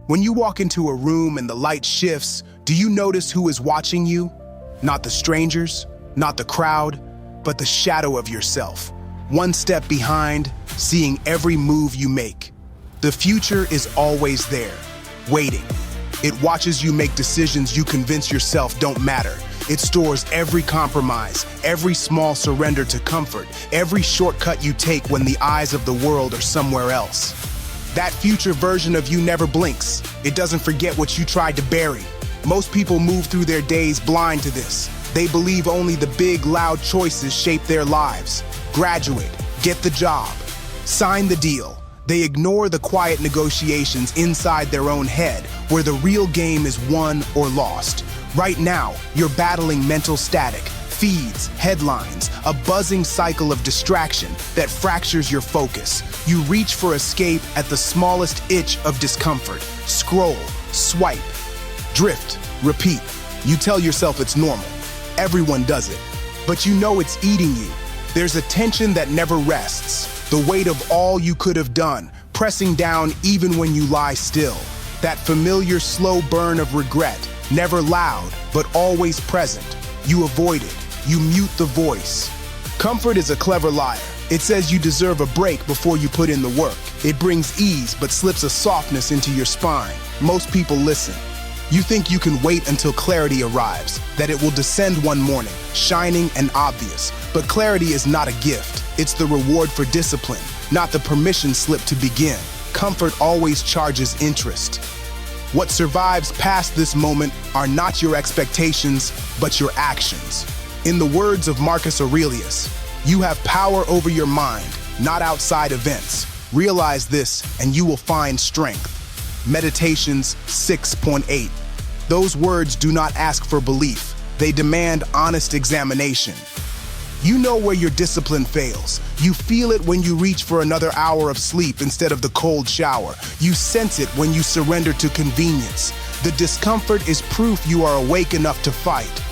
When you walk into a room and the light shifts, do you notice who is watching you? Not the strangers, not the crowd, but the shadow of yourself. One step behind, seeing every move you make. The future is always there, waiting. It watches you make decisions you convince yourself don't matter. It stores every compromise, every small surrender to comfort, every shortcut you take when the eyes of the world are somewhere else. That future version of you never blinks. It doesn't forget what you tried to bury. Most people move through their days blind to this. They believe only the big, loud choices shape their lives. Graduate, get the job, sign the deal. They ignore the quiet negotiations inside their own head, where the real game is won or lost. Right now, you're battling mental static, feeds, headlines, a buzzing cycle of distraction that fractures your focus. You reach for escape at the smallest itch of discomfort. Scroll, swipe, drift, repeat. You tell yourself it's normal. Everyone does it. But you know it's eating you. There's a tension that never rests. The weight of all you could have done, pressing down even when you lie still. That familiar slow burn of regret, never loud, but always present. You avoid it. You mute the voice. Comfort is a clever liar. It says you deserve a break before you put in the work. It brings ease, but slips a softness into your spine. Most people listen. You think you can wait until clarity arrives, that it will descend one morning, shining and obvious. But clarity is not a gift. It's the reward for discipline, not the permission slip to begin. Comfort always charges interest. What survives past this moment are not your expectations, but your actions. In the words of Marcus Aurelius, you have power over your mind, not outside events. Realize this, and you will find strength. Meditations 6.8. Those words do not ask for belief. They demand honest examination. You know where your discipline fails. You feel it when you reach for another hour of sleep instead of the cold shower. You sense it when you surrender to convenience. The discomfort is proof you are awake enough to fight.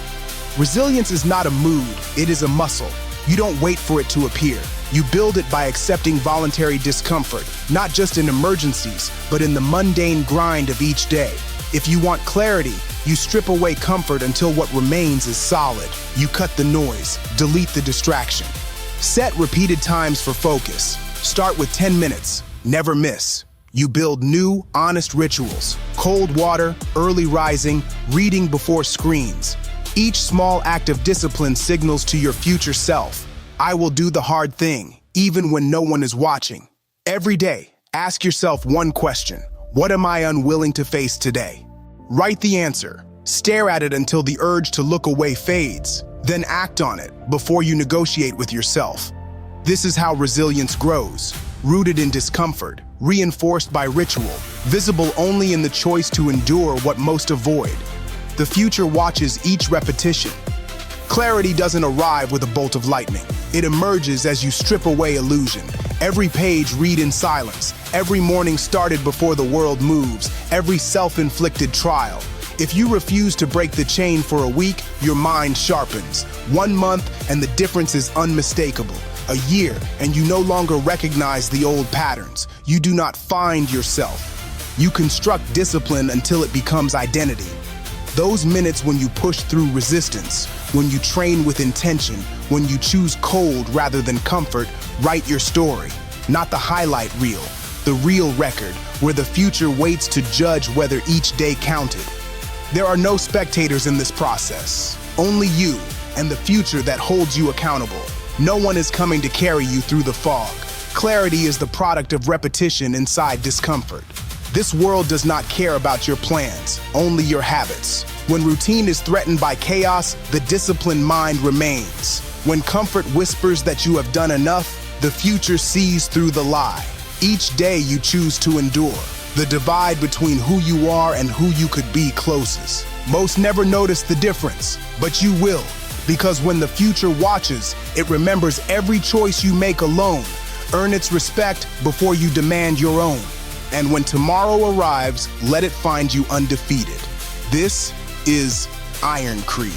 Resilience is not a mood, it is a muscle. You don't wait for it to appear. You build it by accepting voluntary discomfort, not just in emergencies, but in the mundane grind of each day. If you want clarity, you strip away comfort until what remains is solid. You cut the noise, delete the distraction. Set repeated times for focus. Start with 10 minutes, never miss. You build new, honest rituals. Cold water, early rising, reading before screens. Each small act of discipline signals to your future self, I will do the hard thing, even when no one is watching. Every day, ask yourself one question. What am I unwilling to face today? Write the answer. Stare at it until the urge to look away fades. Then act on it before you negotiate with yourself. This is how resilience grows, rooted in discomfort, reinforced by ritual, visible only in the choice to endure what most avoid. The future watches each repetition. Clarity doesn't arrive with a bolt of lightning. It emerges as you strip away illusion. Every page read in silence. Every morning started before the world moves. Every self-inflicted trial. If you refuse to break the chain for a week, your mind sharpens. 1 month and the difference is unmistakable. A year and you no longer recognize the old patterns. You do not find yourself. You construct discipline until it becomes identity. Those minutes when you push through resistance, when you train with intention, when you choose cold rather than comfort, write your story. Not the highlight reel, the real record, where the future waits to judge whether each day counted. There are no spectators in this process, only you and the future that holds you accountable. No one is coming to carry you through the fog. Clarity is the product of repetition inside discomfort. This world does not care about your plans, only your habits. When routine is threatened by chaos, the disciplined mind remains. When comfort whispers that you have done enough, the future sees through the lie. Each day you choose to endure. The divide between who you are and who you could be closes. Most never notice the difference, but you will. Because when the future watches, it remembers every choice you make alone. Earn its respect before you demand your own. And when tomorrow arrives, let it find you undefeated. This is Iron Creed.